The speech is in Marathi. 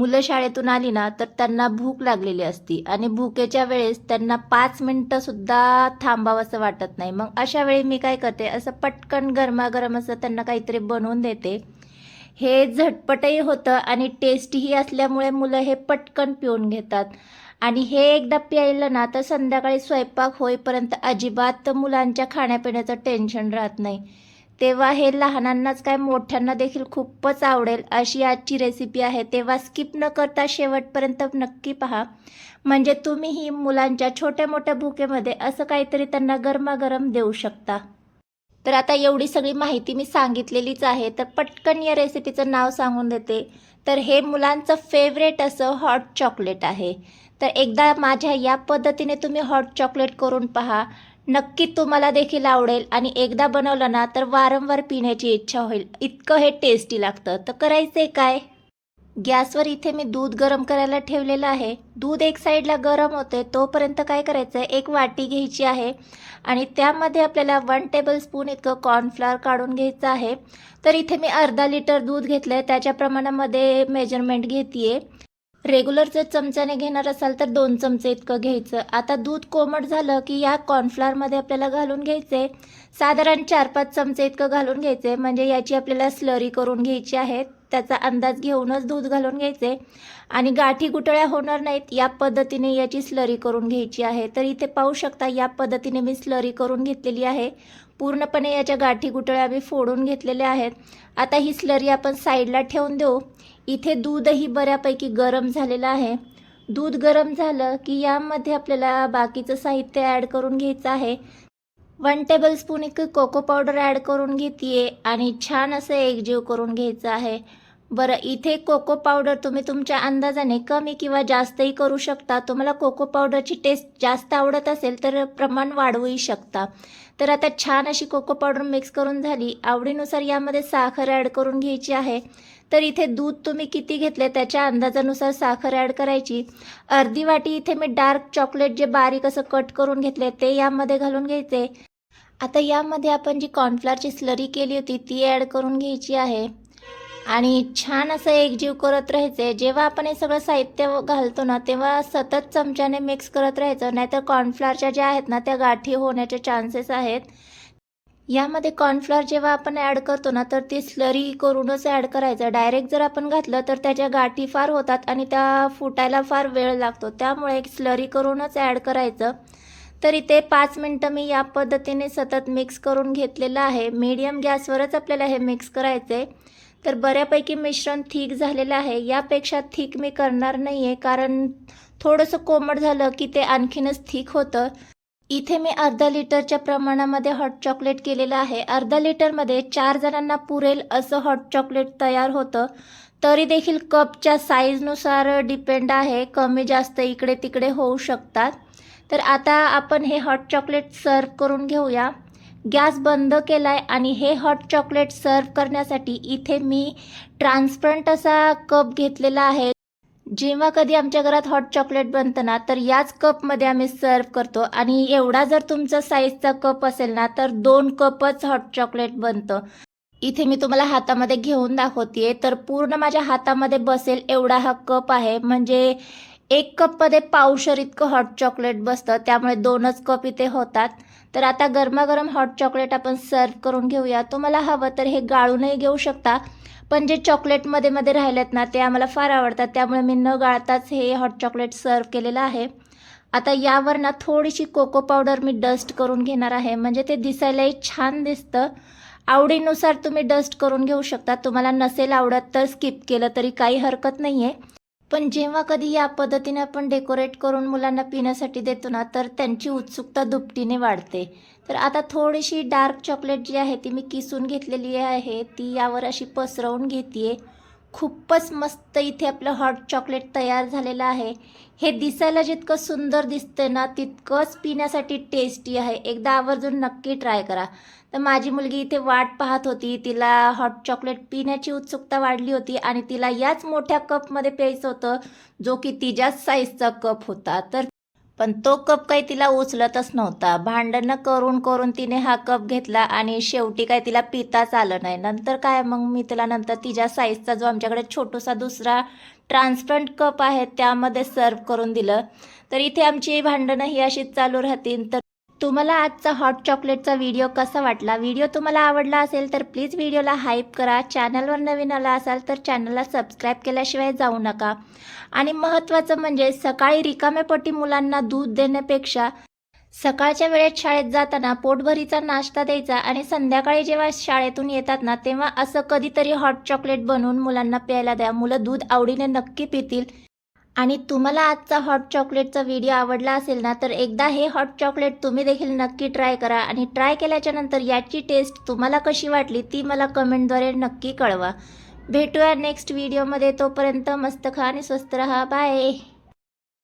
मुलं शाळेतून आली ना तर त्यांना भूक लागलेली असती आणि भुकेच्या वेळेस त्यांना 5 मिनिटंसुद्धा थांबावंसं वाटत नाही. मग अशा वेळी मी काय करते, असं पटकन गरमागरम असं त्यांना काहीतरी बनवून देते. हे झटपटही होतं आणि टेस्टीही असल्यामुळे मुलं हे पटकन पिऊन घेतात. आणि हे एकदा प्यायलं ना तर संध्याकाळी स्वयंपाक होईपर्यंत अजिबात मुलांच्या खाण्यापिण्याचं टेन्शन राहत नाही. तेव्हा हे लहानांनाच काय मोठ्यांना देखील खूपच आवडेल अशी आजची रेसिपी आहे. तेव्हा स्किप न करता शेवटपर्यंत नक्की पहा. म्हणजे तुम्हीही मुलांच्या छोट्या मोठ्या भुकेमध्ये असं काहीतरी त्यांना गरमागरम देऊ शकता. तर आता एवढी सगळी माहिती मी सांगितलेलीच आहे, तर पटकन या रेसिपीचं नाव सांगून देते. तर हे मुलांचं फेवरेट असं हॉट चॉकलेट आहे. तर एकदा माझ्या या पद्धतीने तुम्ही हॉट चॉकलेट करून पहा. नक्की तुम्हाला देखील आवडेल आणि एकदा बनवलं ना तर वारंवार पिण्याची इच्छा होईल. इतकं हे टेस्टी लागतं. तर करायचं काय, गॅसवर इथे मी दूध गरम करायला ठेवलेलं आहे. दूध एक साईडला गरम होते तोपर्यंत काय करायचं आहे, एक वाटी घ्यायची आहे आणि त्यामध्ये आपल्याला 1 टेबलस्पून इतकं कॉर्नफ्लॉवर काढून घ्यायचं आहे. तर इथे मी अर्धा लिटर दूध घेतलं आहे, त्याच्या प्रमाणामध्ये मेजरमेंट घेते आहे. रेग्युलर जर चमच्याने घेणार असाल तर 2 चमचे इतकं घ्यायचं. आता दूध कोमट झालं की या कॉर्नफ्लॉवरमध्ये आपल्याला घालून घ्यायचे, साधारण 4-5 चमचे इतकं घालून घ्यायचे. म्हणजे याची आपल्याला स्लरी करून घ्यायची आहे. त्याचा अंदाज घेऊनच दूध घालून घ्यायचे आणि गाठी गुठळ्या होणार नाहीत या पद्धतीने याची स्लरी करून घ्यायची आहे. तर इथे पाहू शकता या पद्धतीने मी स्लरी करून घेतलेली आहे. पूर्णपणे याच्या गाठी गुठळ्या मी फोडून घेतलेल्या आहेत. आता ही स्लरी आपण साईडला ठेवून देऊ. इथे दूधही बऱ्यापैकी गरम झालेलं आहे. दूध गरम झालं की यामध्ये आपल्याला बाकीचं साहित्य ॲड करून घ्यायचं आहे. 1 टेबलस्पून इतकं कोको पावडर ॲड करून घेते आणि छान असं एकजीव करून घ्यायचं आहे. बरं, इथे कोको पावडर तुम्ही तुमच्या अंदाजाने कमी किंवा जास्तही करू शकता. तुम्हाला कोको पावडरची टेस्ट जास्त आवडत असेल तर प्रमाण वाढवूही शकता. तर आता छान अशी कोको पावडर मिक्स करून झाली. आवडीनुसार यामध्ये साखर ॲड करून घ्यायची आहे. तर इथे दूध तुम्ही किती घेतले त्याच्या अंदाजानुसार साखर ॲड करायची. अर्धी वाटी इथे मी डार्क चॉकलेट जे बारीक असं कट करून घेतले ते यामध्ये घालून घ्यायचे. आता यामध्ये आपण जी कॉर्नफ्लॉवरची स्लरी केली होती ती ॲड करून घ्यायची आहे आणि छान असं एकजीव करत राहायचे. जेव्हा आपण हे सगळं साहित्य घालतो ना तेव्हा सतत चमच्याने मिक्स करत राहायचं, नाहीतर कॉर्नफ्लॉवरच्या ज्या आहेत ना त्या गाठी होण्याचे चान्सेस आहेत. यामध्ये कॉर्नफ्लॉवर जेव्हा आपण ॲड करतो ना तर ती स्लरी करूनच ॲड करायचं. डायरेक्ट जर आपण घातलं तर त्याच्या गाठी फार होतात आणि त्या फुटायला फार वेळ लागतो. त्यामुळे एक स्लरी करूनच ॲड करायचं. तर इथे 5 मिनटं मी या पद्धतीने सतत मिक्स करून घेतलेलं आहे. मीडियम गॅसवरच आपल्याला हे मिक्स करायचं आहे. तर बऱ्यापैकी मिश्रण थिक झालेलं आहे. यापेक्षा थिक मी करणार नाही आहे, कारण थोडंसं कोमट झालं की ते आणखीनच थिक होतं. इथे मी अर्धा लिटरच्या प्रमाणामध्ये हॉट चॉकलेट केलेलं आहे. अर्धा लिटरमध्ये 4 जणांना पुरेल असं हॉट चॉकलेट तयार होतं. तरी देखील कपच्या साईजनुसार डिपेंड आहे, कमी जास्त इकडे तिकडे होऊ शकतात. तर आता आपण हे हॉट चॉकलेट सर्व करून घेऊया. गॅस बंद केला आहे आणि हे हॉट चॉकलेट सर्व करण्यासाठी इथे मी ट्रान्सपरंट असा कप घेतलेला आहे. जेव्हा कधी आमच्या घरात हॉट चॉकलेट बनतं ना तर याच कपमध्ये आम्ही सर्व करतो आणि एवढा जर तुमचा साईजचा कप असेल ना तर 2 कपच हॉट चॉकलेट बनतं. इथे मी तुम्हाला हातामध्ये घेऊन दाखवते. तर पूर्ण माझ्या हातामध्ये बसेल एवढा हा कप आहे. म्हणजे 1 कपमध्ये पावशर इतकं हॉट चॉकलेट बसतं, त्यामुळे 2च कप इथे होतात. तर आता गरमागरम हॉट चॉकलेट आपण सर्व करून घेऊया. तुम्हाला हवं तर हे गाळूनही घेऊ शकता, पण जे चॉकलेट मध्ये मध्ये राहिलेत ना ते आम्हाला फार आवडतात, त्यामुळे मी न गाळताच हे हॉट चॉकलेट सर्व केलेलं आहे. आता यावर ना थोडीशी कोको पावडर मी डस्ट करून घेणार आहे, म्हणजे ते दिसायलाही छान दिसतं. आवडीनुसार तुम्ही डस्ट करून घेऊ शकता. तुम्हाला नसेल आवडत तर स्किप केलं तरी काही हरकत नाही आहे. पण जेव्हा कधी या पद्धतीने आपण डेकोरेट करून मुलांना पिण्यासाठी देतो ना तर त्यांची उत्सुकता दुपटीने वाढते. तर आता थोडीशी डार्क चॉकलेट जी आहे ती मी किसून घेतलेली आहे, ती यावर अशी पसरवून घेते. खूपच मस्त इथे आपलं हॉट चॉकलेट तयार झालेलं आहे. हे दिसायला जितकं सुंदर दिसते ना तितकंच पिण्यासाठी टेस्टी आहे. एकदा आवर्जून नक्की ट्राय करा. तर माझी मुलगी इथे वाट पाहत होती, तिला हॉट चॉकलेट पिण्याची उत्सुकता वाढली होती आणि तिला याच मोठ्या कपमध्ये प्यायचं होतं, जो की तिच्याच साईजचा कप होता. तर पण तो कप काही तिला उचलतच नव्हता. भांडणं करून करून तिने हा कप घेतला आणि शेवटी काय तिला पिताच आलं नाही. नंतर काय मग मी तिला नंतर तिच्या साईजचा जो आमच्याकडे छोटूसा दुसरा ट्रान्सपरंट कप आहेत त्यामध्ये सर्व करून दिलं. तर इथे आमची भांडणं ही अशीच चालू राहतील. तर तुम्हाला आजचा हॉट चॉकलेटचा व्हिडिओ कसा वाटला? व्हिडिओ तुम्हाला आवडला असेल तर प्लीज व्हिडिओला हाईप करा. चॅनलवर नवीन आला असाल तर चॅनलला सबस्क्राईब केल्याशिवाय जाऊ नका. आणि महत्त्वाचं म्हणजे सकाळी रिकाम्या पोटी मुलांना दूध देण्यापेक्षा सकाळच्या वेळेत शाळेत जाताना पोटभरीचा नाश्ता द्यायचा आणि संध्याकाळी जेव्हा शाळेतून येतात ना तेव्हा असं कधीतरी हॉट चॉकलेट बनवून मुलांना प्यायला द्या. मुलं दूध आवडीने नक्की पितील. आणि तुम्हाला आजचा हॉट चॉकलेटचा व्हिडिओ आवडला असेल ना तर एकदा हे हॉट चॉकलेट तुम्ही देखील नक्की ट्राय करा. आणि ट्राय केल्याच्या नंतर याची टेस्ट तुम्हाला कशी वाटली ती मला कमेंटद्वारे नक्की कळवा. भेटूया नेक्स्ट व्हिडिओमध्ये. तोपर्यंत मस्त खा आणि स्वस्त रहा. बाय.